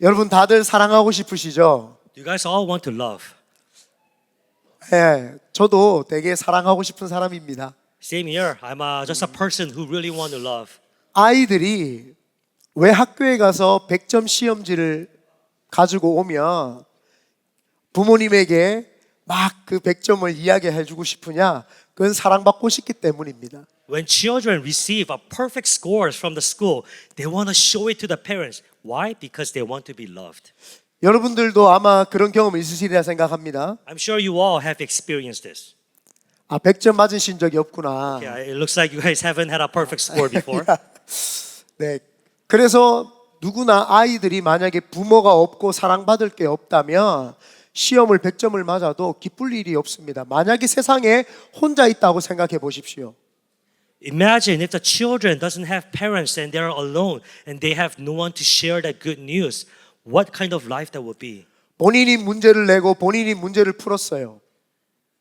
여러분 다들 사랑하고 싶으시죠? You guys all want to love. 네, 저도 되게 사랑하고 싶은 사람입니다. Same here. I'm just a person who really want to love. 아이들이 왜 학교에 가서 100점 시험지를 가지고 오면 부모님에게 막 그 100점을 이야기해 주고 싶으냐? 그건 사랑받고 싶기 때문입니다. When children receive a perfect scores from the school, they want to show it to the parents. Why? Because they want to be loved. 여러분들도 아마 그런 경험 있으시리라 생각합니다. I'm sure you all have experienced this. 아, 100점 맞으신 적이 없구나. Yeah, it looks like you guys haven't had a perfect score before. 네. 그래서 누구나 아이들이 만약에 부모가 없고 사랑받을 게 없다면 시험을 100점을 맞아도 기쁠 일이 없습니다. 만약에 세상에 혼자 있다고 생각해 보십시오. Imagine if the children doesn't have parents and they're alone and they have no one to share that good news. What kind of life that would be? 본인이 문제를 내고 본인이 문제를 풀었어요.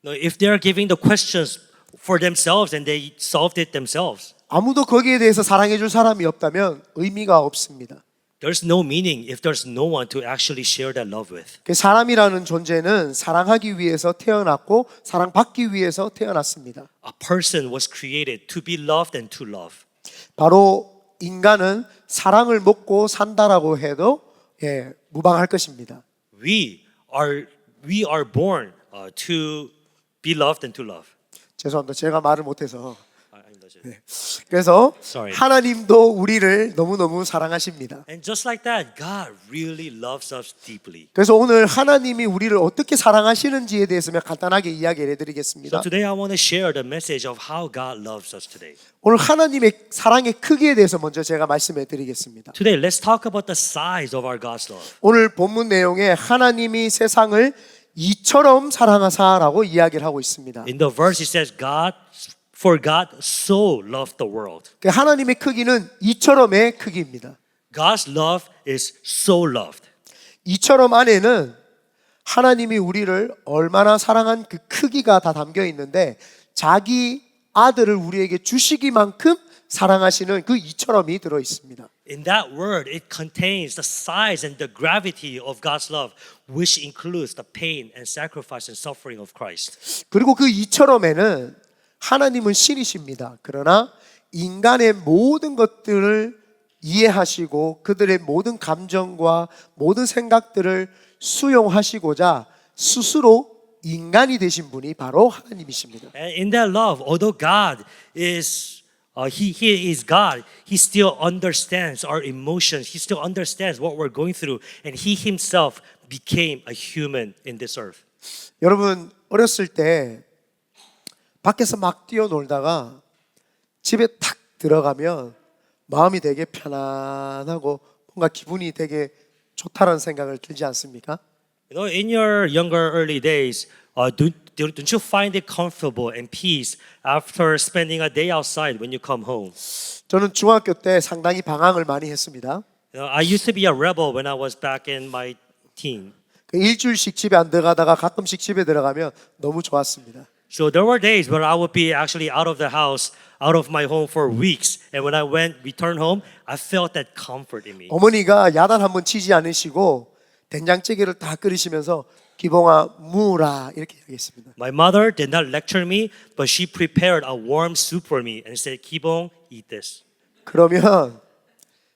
No, if they're giving the questions for themselves and they solved it themselves, 아무도 거기에 대해서 사랑해 줄 사람이 없다면 의미가 없습니다. there's no meaning if there's no one to actually share that love with. 사람이라는 존재는 사랑하기 위해서 태어났고 사랑받기 위해서 태어났습니다. A person was created to be loved and to love. 바로 인간은 사랑을 먹고 산다라고 해도 무방할 것입니다. We are born to be loved and to love. 죄송합니다. 제가 말을 못해서. 네. 그래서 Sorry. 하나님도 우리를 너무너무 사랑하십니다. And just like that, God really loves us deeply. 그래서 오늘 하나님이 우리를 어떻게 사랑하시는지에 대해서 간단하게 이야기를 해드리겠습니다. So today I want to share the message of how God loves us today. 오늘 하나님의 사랑의 크기에 대해서 먼저 제가 말씀해 드리겠습니다. Today, let's talk about the size of our God's love. 오늘 본문 내용에 하나님이 세상을 이처럼 사랑하사라고 이야기를 하고 있습니다. In the verse, it says, For God so loved the world. 하나님의 크기는 이처럼의 크기입니다. God's love is so loved. 이처럼 안에는 하나님이 우리를 얼마나 사랑한 그 크기가 다 담겨 있는데 자기 아들을 우리에게 주시기만큼 사랑하시는 그 이처럼이 들어 있습니다. In that word, it contains the size and the gravity of God's love, which includes the pain and sacrifice and suffering of Christ. 그리고 그 이처럼에는 하나님은 신이십니다. 그러나 인간의 모든 것들을 이해하시고 그들의 모든 감정과 모든 생각들을 수용하시고자 스스로 인간이 되신 분이 바로 하나님이십니다. And in that love, although God is He is God, He still understands our emotions. He still understands what we're going through, and He Himself became a human in this earth. 여러분 어렸을 때 밖에서 막 뛰어놀다가 집에 탁 들어가면 마음이 되게 편안하고 뭔가 기분이 되게 좋다라는 생각을 들지 않습니까? You know, in your younger early days, don't you find it comfortable and peace after spending a day outside when you come home? 저는 중학교 때 상당히 방황을 많이 했습니다. You know, I used to be a rebel when I was back in my teen. 일주일씩 집에 안 들어가다가 가끔씩 집에 들어가면 너무 좋았습니다. So there were days where I would be actually out of the house, out of my home for weeks. And when I returned home, I felt that comfort in me. 어머니가 야단 한번 치지 않으시고 된장찌개를 다 끓이시면서 기봉아 무라 이렇게 얘기했습니다. My mother did not lecture me, but she prepared a warm soup for me and said, "Kibong, eat this." 그러면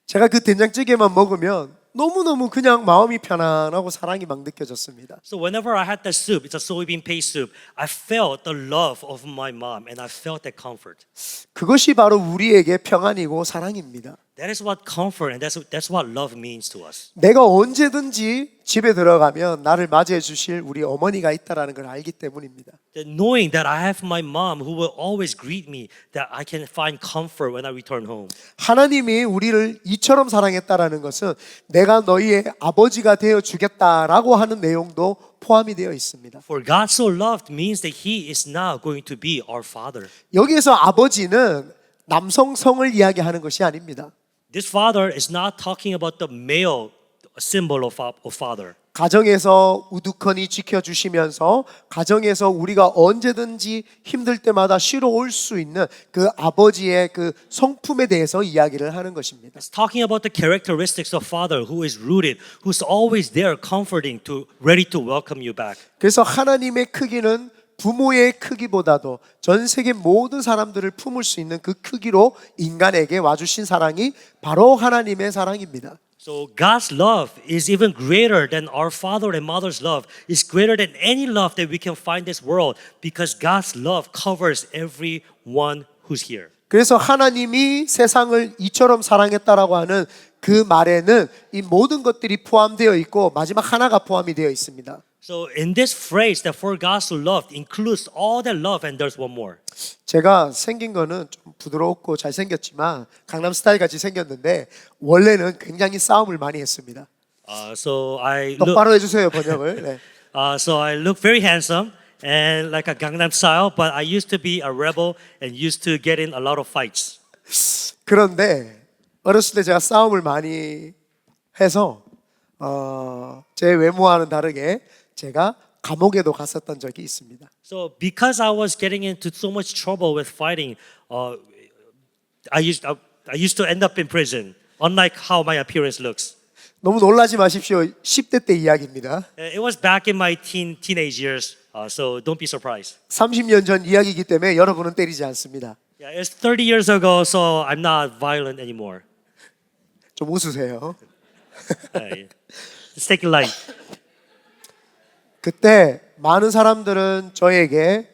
제가 그 된장찌개만 먹으면 너무너무 그냥 마음이 편안하고 사랑이 막 느껴졌습니다. So whenever I had that soup, it's a soybean paste soup, I felt the love of my mom and I felt that comfort. 그것이 바로 우리에게 평안이고 사랑입니다. That is what comfort and that's what love means to us. 내가 언제든지 집에 들어가면 나를 맞이해 주실 우리 어머니가 있다라는 걸 알기 때문입니다. That knowing that I have my mom who will always greet me, that I can find comfort when I return home. 하나님이 우리를 이처럼 사랑했다라는 것은 내가 너희의 아버지가 되어 주겠다라고 하는 내용도 포함이 되어 있습니다. For God so loved means that He is now going to be our Father. 여기에서 아버지는 남성성을 이야기하는 것이 아닙니다. This Father is not talking about the male symbol of father. 가정에서 우두커니 지켜주시면서 가정에서 우리가 언제든지 힘들 때마다 쉬러 올 수 있는 그 아버지의 그 성품에 대해서 이야기를 하는 것입니다. It's talking about the characteristics of Father who is rooted, who's always there, comforting, ready to welcome you back. 그래서 하나님의 크기는 부모의 크기보다도 전 세계 모든 사람들을 품을 수 있는 그 크기로 인간에게 와주신 사랑이 바로 하나님의 사랑입니다. So God's love is even greater than our father and mother's love. It's greater than any love that we can find in this world because God's love covers everyone who's here. 그래서 하나님이 세상을 이처럼 사랑했다라고 하는 그 말에는 이 모든 것들이 포함되어 있고 마지막 하나가 포함이 되어 있습니다. So in this phrase that for God so loved includes all that love and there's one more. 제가 생긴 거는 좀 부드럽고 잘생겼지만 강남 스타일 같이 생겼는데 원래는 굉장히 싸움을 많이 했습니다. So I look, 똑바로 해주세요 번역을. 네. so I look very handsome and like a Gangnam style, but I used to be a rebel and used to get in a lot of fights. 그런데 어렸을 때 제가 싸움을 많이 해서 제 외모와는 다르게 제가 감옥에도 갔었던 적이 있습니다. So because I was getting into so much trouble with fighting, I used to end up in prison. Unlike how my appearance looks, 너무 놀라지 마십시오. 10대 때 이야기입니다. it was back in my teenage years. So don't be surprised. 30년 전 이야기이기 때문에 여러분은 때리지 않습니다. Yeah, it's 30 years ago, so I'm not violent anymore. 좀 웃으세요. Let's take it light. 그때 많은 사람들은 저에게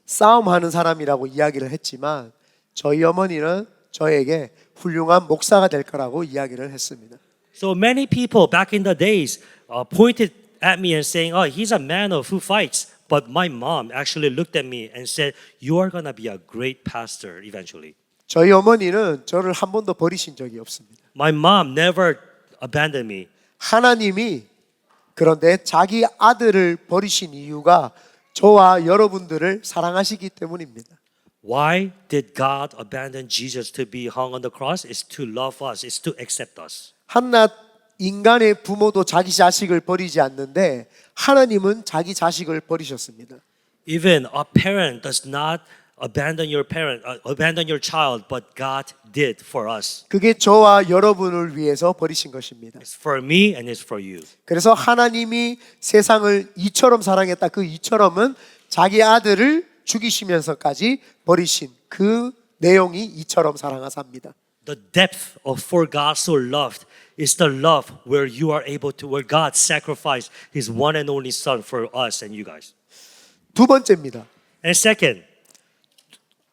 싸움하는 사람이라고 이야기를 했지만 저희 어머니는 저에게 훌륭한 목사가 될 거라고 이야기를 했습니다. So many people back in the days pointed at me and saying, "Oh, he's a man who fights." But my mom actually looked at me and said, "You are gonna be a great pastor eventually." 저희 어머니는 저를 한 번도 버리신 적이 없습니다. My mom never abandoned me. 하나님이 그런데 자기 아들을 버리신 이유가 저와 여러분들을 사랑하시기 때문입니다. Why did God abandon Jesus to be hung on the cross? It's to love us. It's to accept us. 한낱 인간의 부모도 자기 자식을 버리지 않는데 하나님은 자기 자식을 버리셨습니다. Even a parent does not abandon your child, but God did for us. 그게 저와 여러분을 위해서 버리신 것입니다. It's for me and it's for you. 그래서 하나님이 세상을 이처럼 사랑했다. 그 이처럼은 자기 아들을 죽이시면서까지 버리신 그 내용이 이처럼 사랑하사입니다. The depth of for God so loved is the love where you are able to, where God sacrificed His one and only Son for us and you guys. 두 번째입니다. And second,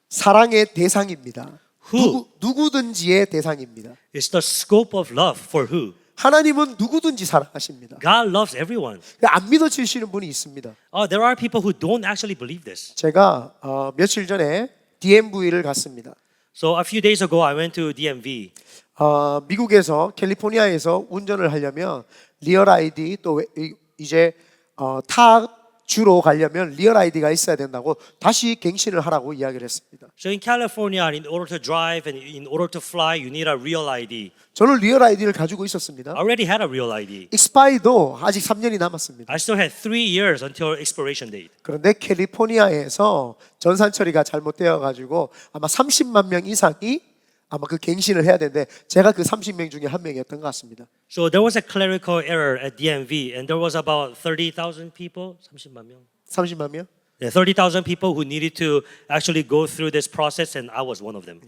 사랑의 대상입니다. Who? 누구든지의 대상입니다. is the scope of love for who? 하나님은 누구든지 사랑하십니다. God loves everyone. 안 믿어지시는 분이 있습니다. There are people who don't actually believe this. 제가 며칠 전에 DMV를 갔습니다. So a few days ago, I went to DMV. 미국에서 캘리포니아에서 운전을 하려면 리얼 아이디 또 이제 타 주로 가려면 리얼 아이디가 있어야 된다고 다시 갱신을 하라고 이야기를 했습니다. So in California, in order to drive and in order to fly, you need a real ID. 저는 리얼 아이디를 가지고 있었습니다. I already had a real ID. 익스파이도 아직 3년이 남았습니다. I still had 3 years until expiration date. 그런데 캘리포니아에서 전산 처리가 잘못되어 가지고 아마 30만 명 이상이 아마 그 갱신을 해야 되는데 제가 그 30명 중에 한 명이었던 것 같습니다. So there was a clerical error at DMV, and there was about 30,000 people. 30만 명. 30만 명? Yeah, 30,000 people who needed to actually go through this process, and I was one of them.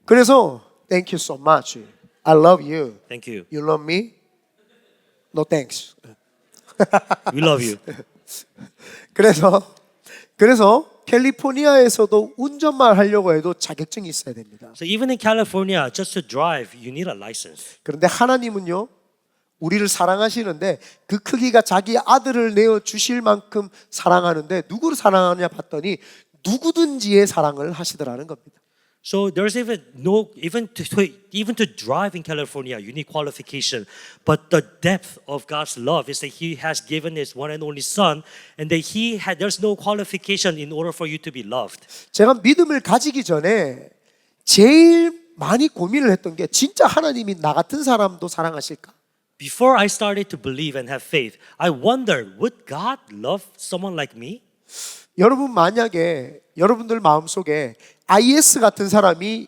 그래서 thank you so much. I love you. Thank you. You love me? No thanks. We love you. 그래서 캘리포니아에서도 운전만 하려고 해도 자격증이 있어야 됩니다. So even in California, just to drive, you need a license. 그런데 하나님은요, 우리를 사랑하시는데 그 크기가 자기 아들을 내어 주실 만큼 사랑하는데 누구를 사랑하느냐 봤더니 누구든지의 사랑을 하시더라는 겁니다. So there's even to drive in California, you need qualification. But the depth of God's love is that He has given His one and only Son, and that there's no qualification in order for you to be loved. 제가 믿음을 가지기 전에 제일 많이 고민을 했던 게 진짜 하나님이 나 같은 사람도 사랑하실까? Before I started to believe and have faith, I wondered, would God love someone like me? 여러분 만약에 여러분들 마음속에 IS 같은 사람이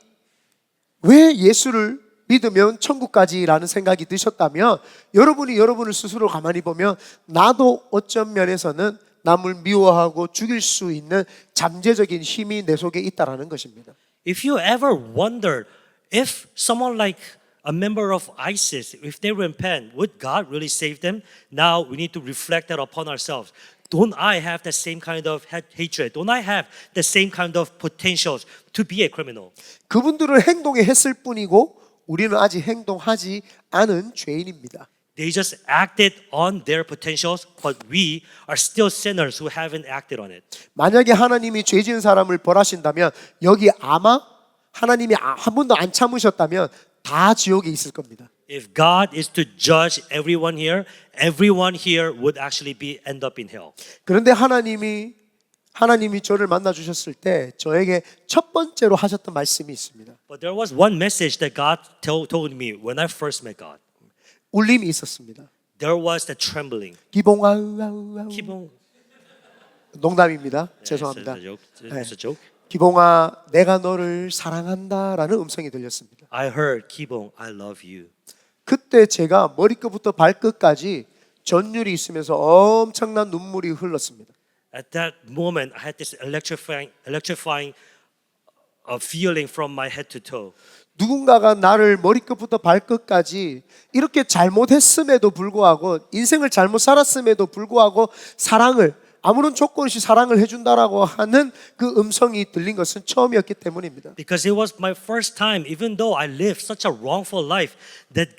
왜 예수를 믿으면 천국까지라는 생각이 드셨다면 여러분이 여러분을 스스로 가만히 보면 나도 어떤 면에서는 남을 미워하고 죽일 수 있는 잠재적인 힘이 내 속에 있다라는 것입니다. If you ever wondered if someone like a member of ISIS, if they repent, would God really save them? Now we need to reflect that upon ourselves. Don't I have the same kind of hatred? Don't I have the same kind of potentials to be a criminal? 그분들은 행동에 했을 뿐이고 우리는 아직 행동하지 않은 죄인입니다. They just acted on their potentials, but we are still sinners who haven't acted on it. 만약에 하나님이 죄 지은 사람을 벌하신다면 여기 아마 하나님이 한 번도 안 참으셨다면 다 지옥에 있을 겁니다. If God is to judge everyone here would actually end up in hell. 그런데 하나님이 저를 만나 주셨을 때 저에게 첫 번째로 하셨던 말씀이 있습니다. But there was one message that God told me when I first met God. 울림이 있었습니다. There was the trembling. 기봉아 기봉. 농담입니다. It's 죄송합니다. a joke. It's a joke. 기봉아 내가 너를 사랑한다라는 음성이 들렸습니다. I heard, 기봉, I love you. 그때 제가 머리끝부터 발끝까지 전율이 있으면서 엄청난 눈물이 흘렀습니다. At that moment, I had this electrifying feeling from my head to toe. 누군가가 나를 머리끝부터 발끝까지 이렇게 잘못했음에도 불구하고 인생을 잘못 살았음에도 불구하고 사랑을 아무런 조건 없이 사랑을 해준다라고 하는 그 음성이 들린 것은 처음이었기 때문입니다. Because it was my first time, even though I lived such a wrongful life, that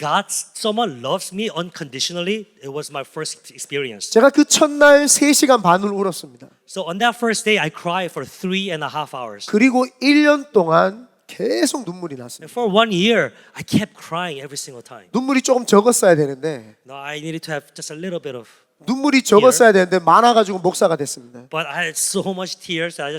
someone loves me unconditionally. It was my first experience. 제가 그 첫날 3시간 반을 울었습니다. So on that first day, I cried for 3.5 hours. 그리고 1년 동안 계속 눈물이 났습니다. And for 1 year, I kept crying every single time. 눈물이 조금 적었어야 되는데 No, I needed to have just a little bit of. 눈물이 적었어야 되는데 많아가지고 목사가 됐습니다. But I had so much tears. I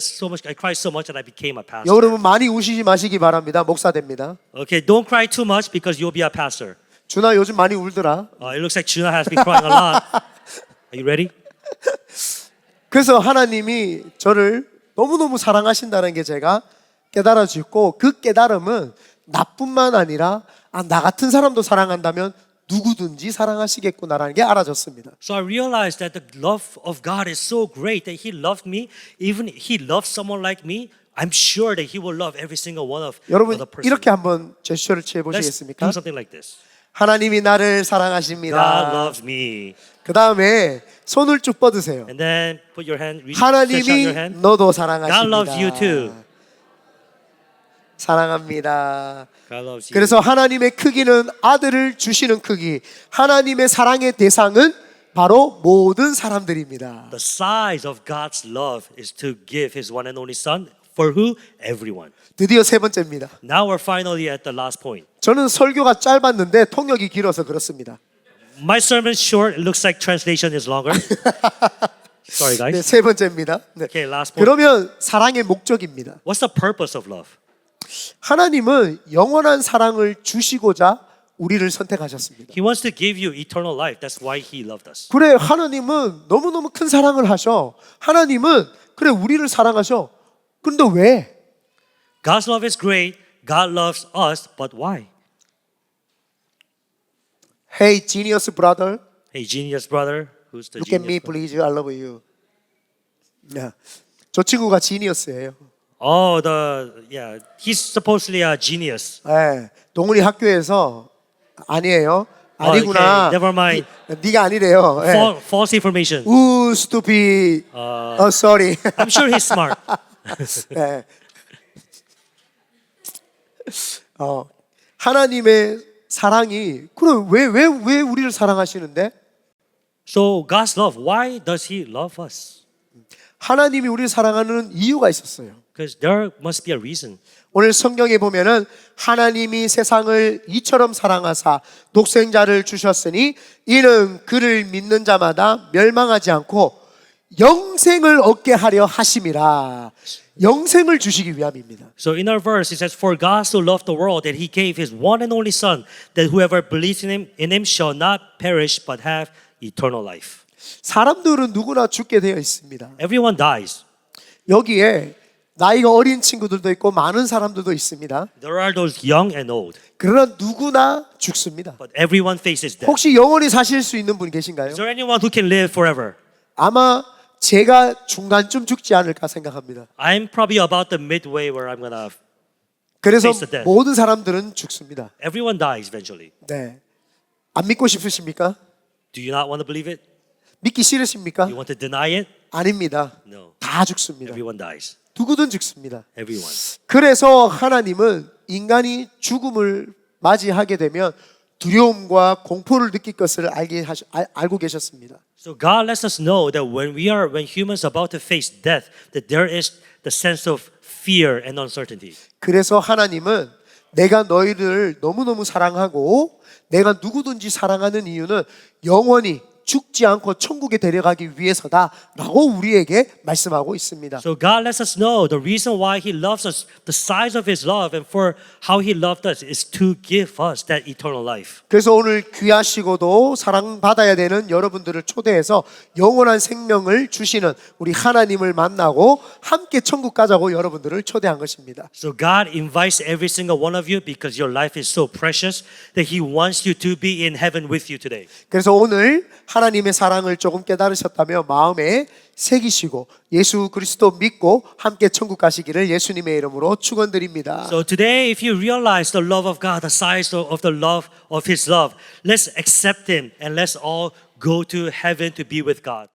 cried so much that I became a pastor. 여러분 많이 우시지 마시기 바랍니다. 목사 됩니다. Okay, don't cry too much because you'll be a pastor. 준아 요즘 많이 울더라. It looks like Juna has been crying a lot. Are you ready? 그래서 하나님이 저를 너무너무 사랑하신다는 게 제가 깨달아졌고 그 깨달음은 나뿐만 아니라 나 같은 사람도 사랑한다면 누구든지 사랑하시겠구나라는 게 알아졌습니다. So I realized that the love of God is so great that He loved me. Even He loved someone like me. I'm sure that He will love every single one of 여러분 the person. 이렇게 한번 제스처를 취해 Let's 보시겠습니까? do something like this. 하나님이 나를 God 사랑하십니다. loves me. 그 다음에 손을 쭉 뻗으세요. And then put your hand. Stretch out 하나님이 your hand. 너도 God 사랑하십니다. loves you too. 사랑합니다. God loves you. 그래서 하나님의 크기는 아들을 주시는 크기. 하나님의 사랑의 대상은 바로 모든 사람들입니다. The size of God's love is to give His one and only Son. For who? Everyone. 드디어 세 번째입니다. Now we're finally at the last point. 저는 설교가 짧았는데 통역이 길어서 그렇습니다. My sermon's short. It looks like translation is longer. Sorry, 네, guys. 세 번째입니다. 네. Okay, last point. 그러면 사랑의 목적입니다. What's the purpose of love? 하나님은 영원한 사랑을 주시고자 우리를 선택하셨습니다. He wants to give you eternal life. That's why He loved us. 그래, 하나님은 너무너무 큰 사랑을 하셔. 하나님은 그래 우리를 사랑하셔. 그런데 왜? God's love is great. God loves us, but why? Hey, genius brother, Hey, genius brother, who's the look at me, genius? please. I love you. 야, 저 친구가 지니어스예요. Oh, he's supposedly a genius. 네, 동훈이 학교에서 아니에요. 아니구나. Okay, never mind. 네가 아니래요. 네. False information. 우, stupid. sorry. I'm sure he's smart. 네. 하나님의 사랑이 그럼 왜 우리를 사랑하시는데? So God's love, why does He love us? 하나님이 우리를 사랑하는 이유가 있었어요. Because there must be a reason. 오늘 성경에 보면은 하나님이 세상을 이처럼 사랑하사 독생자를 주셨으니 이는 그를 믿는 자마다 멸망하지 않고 영생을 얻게 하려 하심이라. 영생을 주시기 위함입니다. So in our verse, it says, "For God so loved the world that He gave His one and only Son, that whoever believes in Him shall not perish but have eternal life." 사람들은 누구나 죽게 되어 있습니다. Everyone dies. 여기에 나이가 어린 친구들도 있고 많은 사람들도 있습니다. There are those young and old, 그러나 누구나 죽습니다. but everyone faces death. 혹시 영원히 사실 수 있는 분 계신가요? Is there anyone who can live forever? 아마 제가 중간쯤 죽지 않을까 생각합니다. I'm probably about the midway where I'm gonna. 그래서 Face the death. 모든 사람들은 죽습니다. Everyone dies eventually. 네. 안 믿고 싶으십니까? Do you not want to believe it? 믿기 싫으십니까? You want to deny it? 아닙니다. No. 다 죽습니다. Everyone dies. 누구든 죽습니다. Everyone. 그래서 하나님은 인간이 죽음을 맞이하게 되면 두려움과 공포를 느낄 것을 알고 계셨습니다. So God lets us know that when humans are about to face death, that there is the sense of fear and uncertainty. 그래서 하나님은 내가 너희를 너무너무 사랑하고 내가 누구든지 사랑하는 이유는 영원히 죽지 않고 천국에 데려가기 위해서다라고 우리에게 말씀하고 있습니다. So God lets us know the reason why He loves us, the size of His love, and for how He loved us is to give us that eternal life. 그래서 오늘 귀하시고도 사랑받아야 되는 여러분들을 초대해서 영원한 생명을 주시는 우리 하나님을 만나고 함께 천국 가자고 여러분들을 초대한 것입니다. So God invites every single one of you because your life is so precious that He wants you to be in heaven with you today. 그래서 오늘 하나님의 사랑을 조금 깨달으셨다며 마음에 새기시고 예수 그리스도 믿고 함께 천국 가시기를 예수님의 이름으로 축원드립니다. So today, if you realize the love of God, the size of the love of His love, let's accept Him and let's all go to heaven to be with God.